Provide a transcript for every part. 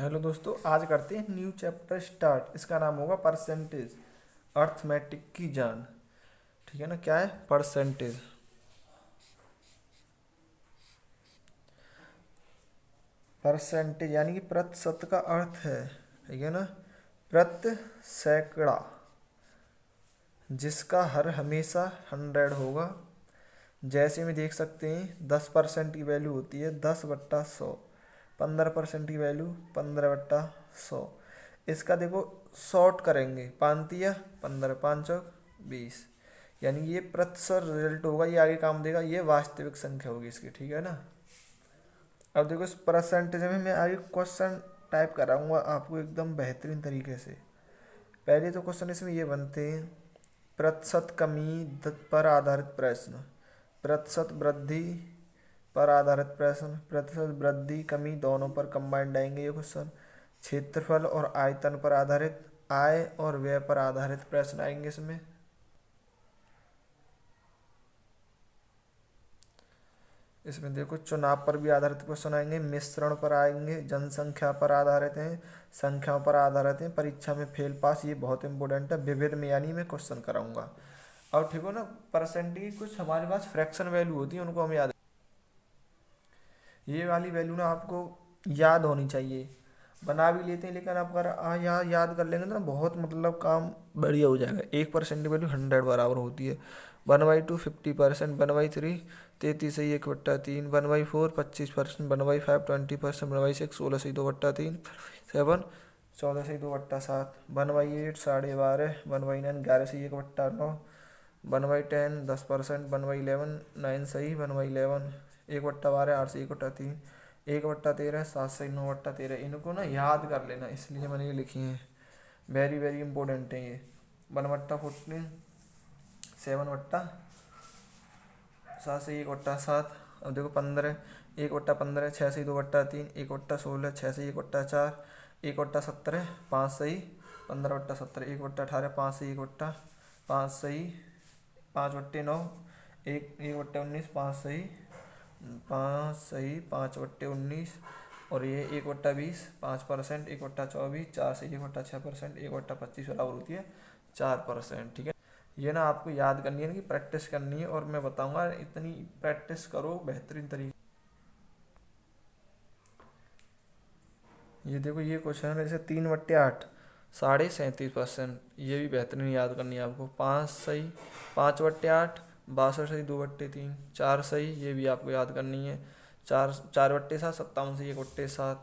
Hello दोस्तों, आज करते हैं न्यू चैप्टर स्टार्ट। इसका नाम होगा परसेंटेज, अर्थमेटिक की जान। ठीक है ना। क्या है परसेंटेज? परसेंटेज यानी कि प्रतिशत का अर्थ है, ठीक है ना, प्रति सैकड़ा, जिसका हर हमेशा 100 होगा। जैसे में देख सकते हैं 10% की वैल्यू होती है 10/100, 15% की वैल्यू 15/100। इसका देखो शॉर्ट करेंगे, 5 15, 5 20, यानी ये प्रतिशत रिजल्ट होगा। ये आगे काम देगा, ये वास्तविक संख्या होगी इसकी। ठीक है ना। अब देखो इस परसेंटेज में मैं आगे क्वेश्चन टाइप कराऊंगा आपको एकदम बेहतरीन तरीके से। पहले तो क्वेश्चन इसमें ये बनते हैं, प्रतिशत कमी पर आधारित प्रश्न, प्रतिशत वृद्धि पर आधारित प्रश्न, प्रतिशत वृद्धि कमी दोनों पर कंबाइंड आएंगे ये क्वेश्चन, क्षेत्रफल और आयतन पर आधारित, आय और व्यय पर आधारित प्रश्न आएंगे इसमें। इसमें देखो चुनाव पर भी आधारित क्वेश्चन आएंगे, मिश्रण पर आएंगे, जनसंख्या पर आधारित हैं, संख्याओं पर आधारित हैं, परीक्षा में फेल पास, ये बहुत इंपॉर्टेंट है। विविध में यानी मैं क्वेश्चन कराऊंगा। और ठीक हो ना। परसेंट की कुछ हमारे पास फ्रैक्शन वैल्यू होती है, उनको हम याद, ये वाली वैल्यू ना आपको याद होनी चाहिए। बना भी लेते हैं लेकिन आप अगर यहाँ याद कर लेंगे तो ना बहुत मतलब काम बढ़िया हो जाएगा। 1% की वैल्यू 100 बराबर होती है। 1/2 50%, 1/3 33/1/3, 1/4 25%, 1/5 20%, 1/6 16/2/3, 7 14/2/7, 1/8 12.5, 1/9 11/1/9, 1/10 10%, 1/11 9 1/11 1/12 8/1/3, 1/13 7/9/13। इनको ना याद कर लेना, इसलिए मैंने ये लिखी हैं, वेरी वेरी इंपॉर्टेंट है ये। 1/14 7/7 अब देखो 15 1/15 6/2/3, 1/16 6/1/4, 1/17 5/15/17, 1/18 5/5 5/9, 1/19 5/5/19, और ये 1/20 5%, 1/24 4/1/6%, 1/25 बराबर होती है 4%। ठीक है। ये ना आपको याद करनी है ना, कि प्रैक्टिस करनी है, और मैं बताऊंगा इतनी प्रैक्टिस करो बेहतरीन तरीके। ये देखो ये क्वेश्चन है जैसे 3/8 37%, ये भी बेहतरीन याद करनी है आपको। 5/8 62/2/3, 4, ये भी आपको याद करनी है। 4/7 57/1/7,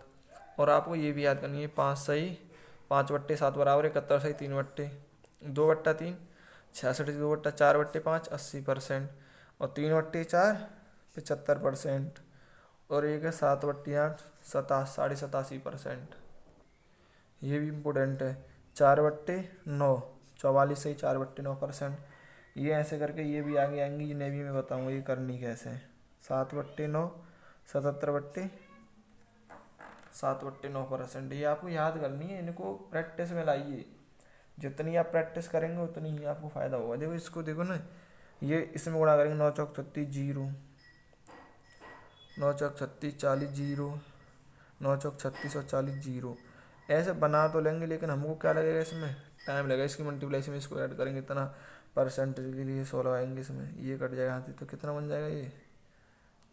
और आपको ये भी याद करनी है 5/7 बराबर 71/3/2/3, 66/2/4/5 80%, और 3/4 75%, और एक है 7/8 87.87%, ये भी इम्पोर्टेंट है। 4/9 44/4/9%, ये ऐसे करके ये भी आगे आएंगी, ये नेवी में बताऊंगा ये करनी कैसे है। 7/9 77/9%, ये आपको याद करनी है, इनको प्रैक्टिस में लाइए। जितनी आप प्रैक्टिस करेंगे उतनी ही आपको फ़ायदा होगा। देखो इसको देखो ना, ये इसमें गुणा करेंगे 9 चौक 36 0, 9 चौक 36 40 0, 9 चौक 36 और 40 0, ऐसे बना तो लेंगे लेकिन हमको क्या लगेगा, इसमें टाइम लगेगा। इसकी मल्टीप्लाई में इसको ऐड करेंगे इतना परसेंटेज के लिए 16 आएंगे, इसमें ये कट जाएगा हाथी, तो कितना बन जाएगा ये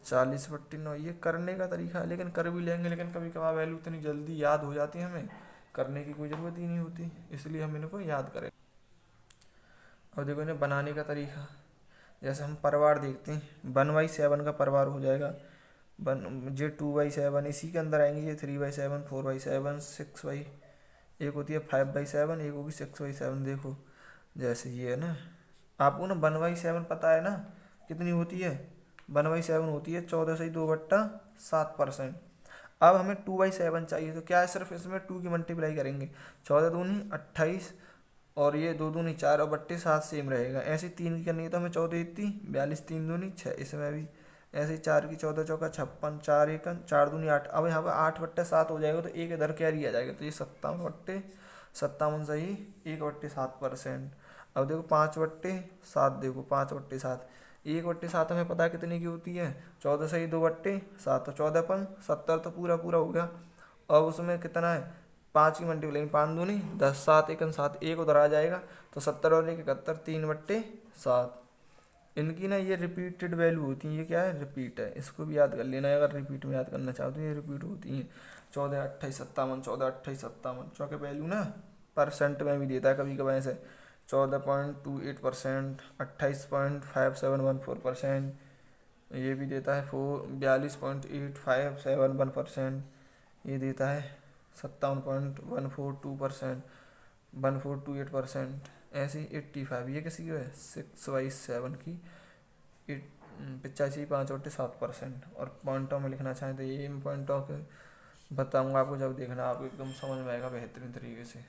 40/9। ये करने का तरीका है, लेकिन कर भी लेंगे, लेकिन कभी कभार वैल्यू इतनी जल्दी याद हो जाती है, हमें करने की कोई ज़रूरत ही नहीं होती, इसलिए हम इनको याद करें। अब देखो इन्हें बनाने का तरीका, जैसे हम परिवार देखते हैं, 1/7 का परिवार हो जाएगा। ये 2/7 इसी के अंदर आएंगे, ये 3/7 4/7 6 एक होती है 5/7, एक होगी 6/7। देखो जैसे ये है ना, आपको ना 1/7 पता है ना कितनी होती है, 1/7 होती है 14/2/7%। अब हमें 2/7 चाहिए, तो क्या है, सिर्फ इसमें 2 की मल्टीप्लाई करेंगे, 14 दूनी 28, और ये 2 दूनी 4 और बट्टे 7 सेम रहेगा। ऐसे 3 की करनी है तो हमें 14 इतनी 42, 3 दूनी 6, इसमें भी ऐसे ही 4 की 14 चौका 56, 4 एक 4 दूनी 8। अब यहाँ पर 8/7 हो जाएगा, तो एक इधर कैरी आ जाएगा, तो ये 57/57 सही 1/7%। अब देखो 5/7, देखो 5/7, 1/7 हमें पता है कितने की होती है, 14 सही 2/7, तो 14 70, तो पूरा पूरा हो गया। और उसमें कितना है 5 की मल्टीप्लाई 5 दूनी 10, 7 एकम 7, एक उधर आ जाएगा तो 70 और 71 3/7। इनकी ना ये रिपीटेड वैल्यू होती है, ये क्या है रिपीट है, इसको भी याद कर लेना है अगर रिपीट में याद करना चाहो तो ये रिपीट होती हैं। 14 28 57, 14 28 57, चौके वैल्यू ना परसेंट में भी देता है कभी कभी ऐसे 14.28%, 28.5714%, ये भी देता है 42.8571%, ये देता है 57.142%, 1428%, ऐसे ही 85, ये किसी की है 6/7 की 85.5/7%। और पॉइंटों में लिखना चाहें तो ये पॉइंटों के बताऊंगा आपको जब देखना, आपको एकदम समझ में आएगा बेहतरीन तरीके से,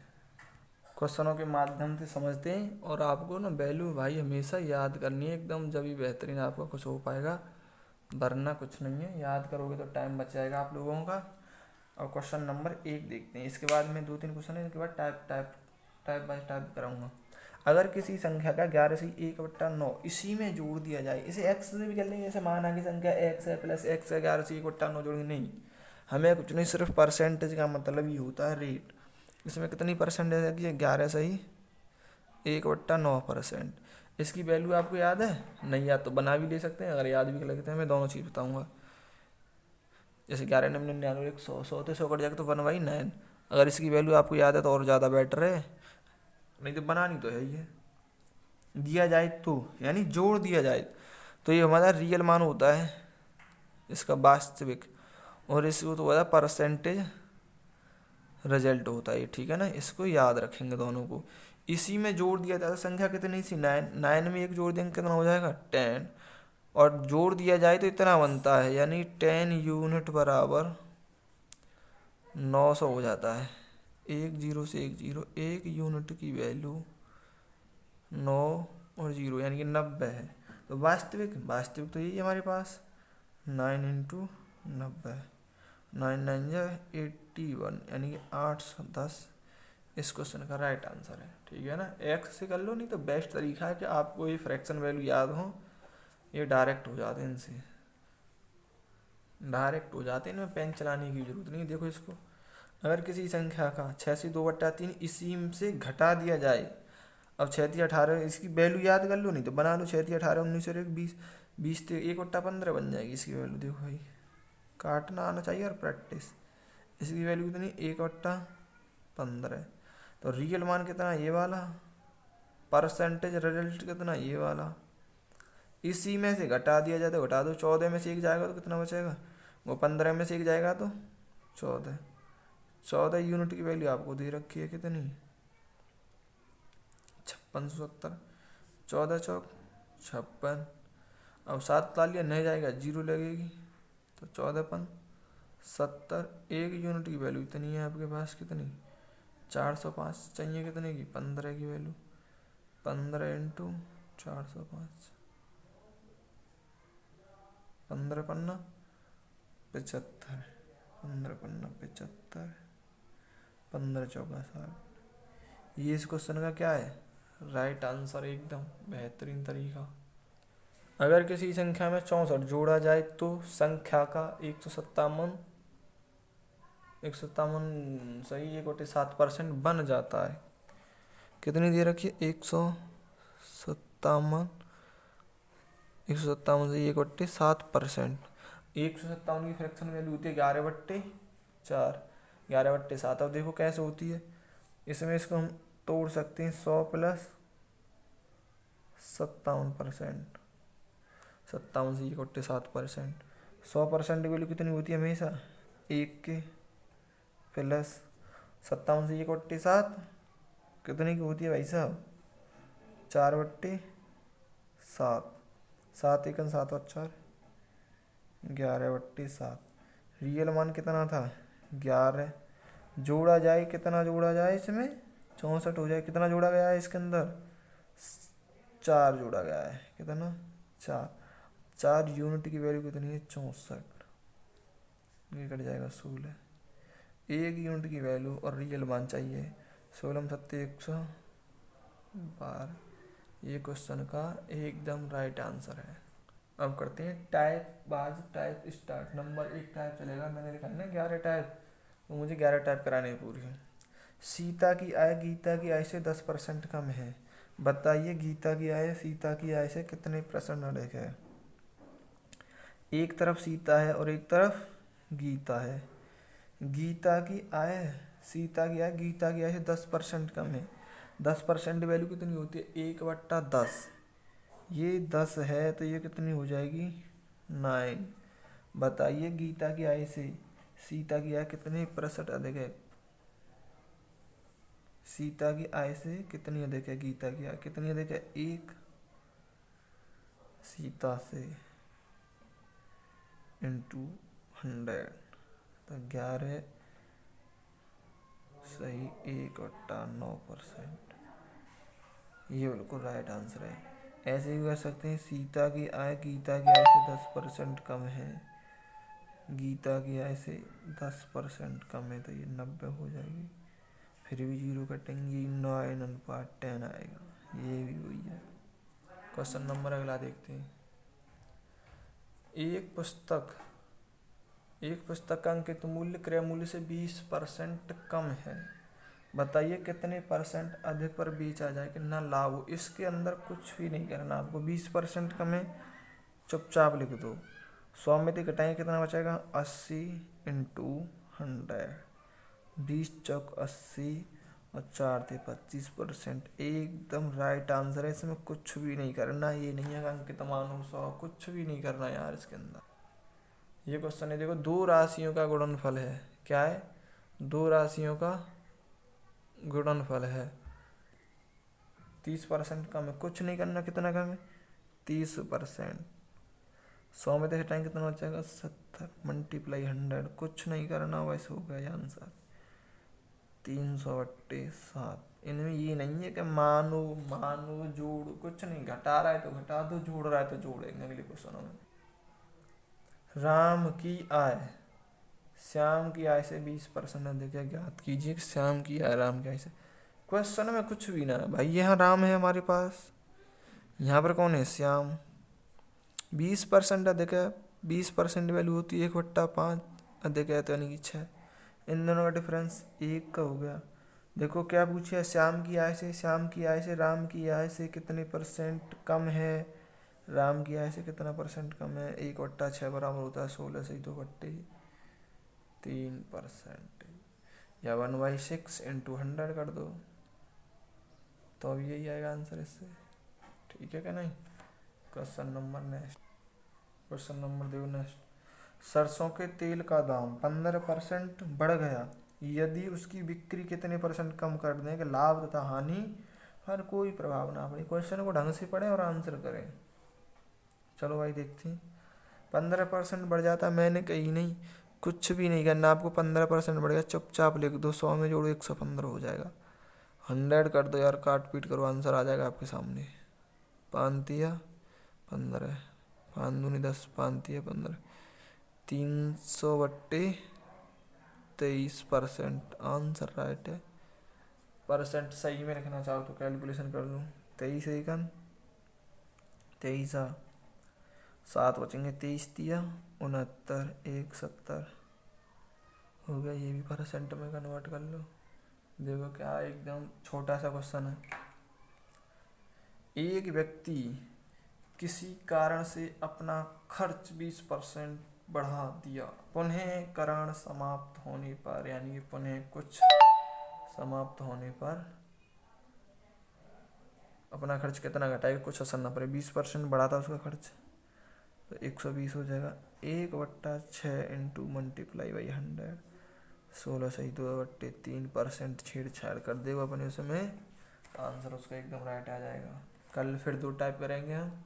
क्वेश्चनों के माध्यम से समझते हैं। और आपको ना वैल्यू भाई हमेशा याद करनी है एकदम, जब भी बेहतरीन आपका कुछ हो पाएगा, वरना कुछ नहीं है। याद करोगे तो टाइम बच जाएगा आप लोगों का। और क्वेश्चन नंबर 1 देखते हैं, इसके बाद में 2-3 क्वेश्चन है, इसके बाद टाइप बाय टाइप कराऊंगा। अगर किसी संख्या का 11 से 1/9 इसी में जोड़ दिया जाए, इसे x से भी कर लेंगे, जैसे माना कि संख्या x है प्लस x है, 11 से 1/9 जोड़ेंगे, नहीं हमें कुछ नहीं, सिर्फ परसेंटेज का मतलब ही होता है रेट। इसमें कितनी परसेंटेज है कि 11 से ही 1/9%। इसकी वैल्यू आपको याद है? नहीं याद तो बना भी ले सकते हैं, अगर याद भी लगते हैं मैं दोनों चीज़ बताऊंगा। जैसे 11 99 100, 100 से 100 कट जाएगा तो 1/9। अगर इसकी वैल्यू आपको याद है तो और ज़्यादा बेटर है, नहीं तो बनानी तो है ही है। दिया जाए तो यानी जोड़ दिया जाए तो ये हमारा रियल मान होता है, इसका वास्तविक, और इसको तो होता है परसेंटेज रिजल्ट होता है, ठीक है ना। इसको याद रखेंगे दोनों को। इसी में जोड़ दिया जाता है, संख्या कितनी सी 9, 9 में 1 जोड़ देंगे कितना हो जाएगा 10, और जोड़ दिया जाए तो इतना बनता है, यानी 10 यूनिट बराबर 900 हो जाता है। 1 0 से 1 0, 1 यूनिट की वैल्यू 9 और 0 यानी कि 90 है। तो वास्तविक तो यही हमारे पास 9 × 90, 9 9 जा 81, यानी कि 810 इस क्वेश्चन का राइट आंसर है, ठीक है ना। एक्स से कर लो, नहीं तो बेस्ट तरीका है कि आपको ये फ्रैक्शन वैल्यू याद हो, ये डायरेक्ट हो जाते हैं, इनसे डायरेक्ट हो जाते हैं, इनमें पेन चलाने की जरूरत नहीं। देखो इसको, अगर किसी संख्या का 6 से 2/3 इसी से घटा दिया जाए, अब 6 3 18, इसकी वैल्यू याद कर लो, नहीं तो बना लो, 6 3 18 19 और 1 20, 20 से 1/15 बन जाएगी इसकी वैल्यू। देखो भाई काटना आना चाहिए और प्रैक्टिस। इसकी वैल्यू कितनी 1/15। तो रियल मान कितना ये वाला, परसेंटेज रिजल्ट कितना ये वाला, इसी में से घटा दिया जाए तो घटा दो, 14 में से 1 जाएगा तो कितना बचेगा, वो 15 में से 1 जाएगा तो 14 यूनिट की वैल्यू आपको दे रखी है कितनी 5670, 14 चौक 56। अब 7 ला लिया, नहीं जाएगा 0 लगेगी, तो 14 70, 1 यूनिट की वैल्यू इतनी है आपके पास, कितनी 405 चाहिए, कितने की 15 की वैल्यू, 15 × 405, 15 पन्ना 75, 15 पन्ना 75, 15 चौका 60। ये इस क्वेश्चन का क्या है राइट आंसर, एकदम बेहतरीन तरीका। अगर किसी संख्या में 64 जोड़ा जाए तो संख्या का 157 सही 1/7% बन जाता है। कितनी दे रखी है 157 से 1/7%। 157 की फ्रैक्शन वैल्यू होती है 11/4, 11/7। अब देखो कैसे होती है, इसमें इसको हम तोड़ सकते हैं 100 + 57%, 57 से 1/7%। 100% की वैल्यू कितनी होती है हमेशा 1 के, प्लस 57 से 1/7 कितने की होती है भाई साहब 4/7, 7 × 7 और 4 11/7। रियल मान कितना था 11, जोड़ा जाए कितना जोड़ा जाए इसमें 64 हो जाए, कितना जोड़ा गया है इसके अंदर 4 जोड़ा गया है, कितना 4 यूनिट की वैल्यू कितनी है 64, ये कट जाएगा 16। 1 यूनिट की वैल्यू और रियल मान चाहिए 16 7 112। ये क्वेश्चन का एकदम राइट आंसर है। अब करते हैं टाइप बाज टाइप स्टार्ट। नंबर 1 टाइप चलेगा, मैंने लिखा है ना 11 टाइप, वो मुझे 11 टाइप करानी है पूरी। सीता की आय गीता की आय से 10% कम है, बताइए गीता की आय सीता की आय से कितने % अधिक है। एक तरफ सीता है और एक तरफ गीता है। गीता की आय सीता की आय गीता की आय से 10% कम है। 10% वैल्यू कितनी होती है, 1/10। ये 10 है तो ये कितनी हो जाएगी, 9। बताइए गीता की आय से सीता की आय कितने % अधिक है। सीता की आय से कितनी अधिक है, गीता की आय कितनी अधिक है, 1। सीता से इंटू 100 तो 11 सही 1/9%। ये बिल्कुल राइट आंसर है। ऐसे भी कर सकते हैं, सीता की आय गीता की आय से 10% कम है, गीता की आय से 10% कम है तो ये 90 हो जाएगी। फिर भी 0 कटेंगे, 9/10 आएगा। ये भी वही है। क्वेश्चन नंबर अगला देखते हैं। एक पुस्तक का अंकित मूल्य क्रय मूल्य से 20% कम है, बताइए कितने % अधिक पर बेचा जाए कि ना लाभ हो। इसके अंदर कुछ भी नहीं करना आपको, 20% कम है चुपचाप लिख दो। 100 में से घटाएंगे कितना बचेगा, 80 इंटू 100, 20 चौक 80 और 4 थे 25%। एकदम राइट आंसर है, इसमें कुछ भी नहीं करना। ये नहीं है अंकित मान हो 100, कुछ भी नहीं करना यार इसके अंदर। ये क्वेश्चन है, देखो 2 राशियों का गुणनफल है। क्या है, 2 राशियों का गुणनफल है। 30% कम है, कुछ नहीं करना। कितना कम है, 30%। 100 में से घटाएंगे कितना बचेगा, 70 मल्टीप्लाई 100, कुछ नहीं करना, वैसे हो गया आंसर 300/7। इनमें ये नहीं है कि मानो जोड़, कुछ नहीं। घटा रहा है तो घटा दो, जोड़ रहा है तो जोड़ेंगे अगले क्वेश्चनों में। राम की आय श्याम की आय से 20% अधिक है, ज्ञात कीजिए श्याम की आय राम की आय से। क्वेश्चन में कुछ भी ना है भाई, यहाँ राम है हमारे पास, यहाँ पर कौन है, श्याम। 20% अधिक है, 20% वैल्यू होती है 1/5, अधिक है तो यानी कि 6। इन दोनों का डिफरेंस 1 का हो गया। देखो क्या पूछा, श्याम की आय से राम की आय से कितने % कम है। राम की आय से कितना % कम है, 1/6 बराबर होता है 16 से 2/3%। या 1/6 इंटू 100 कर दो तो अब यही आएगा आंसर इससे। ठीक है क्या नहीं। क्वेश्चन नंबर देखो नेक्स्ट। सरसों के तेल का दाम 15% बढ़ गया, यदि उसकी बिक्री कितने % कम कर दें कि लाभ तथा हानि पर कोई प्रभाव ना पड़े। क्वेश्चन को ढंग से पढ़ें और आंसर करें। चलो भाई देखते हैं। 15% बढ़ जाता, मैंने कही नहीं, कुछ भी नहीं करना आपको। 15% बढ़ गया, चुपचाप लिख दो, 100 में जोड़ो 115 हो जाएगा। 100 कर दो यार, काट पीट करो, आंसर आ जाएगा आपके सामने। 5×15, 5×2 = 10, 5×3 = 15, 300/23%। आंसर राइट है। % सही में रखना चाहो तो कैलकुलेशन कर लो। 23 सेकंड, 23 7 बचेंगे, 23×3 = 69, 170 हो गया। ये भी % में कन्वर्ट कर लो। देखो क्या एकदम छोटा सा क्वेश्चन है। एक व्यक्ति किसी कारण से अपना खर्च 20% बढ़ा दिया, पुनः करण समाप्त होने पर, यानी कि पुनः कुछ समाप्त होने पर अपना खर्च कितना घटाएगा, कुछ असर न पड़े। 20% बढ़ा था उसका खर्च तो 120 हो जाएगा। 1/6 इंटू मल्टीप्लाई बाई 100, 16 सही 2/3% छेड़छाड़ कर देगा अपने उसमें, आंसर उसका एकदम राइट आ जाएगा। कल फिर 2 टाइप करेंगे हम।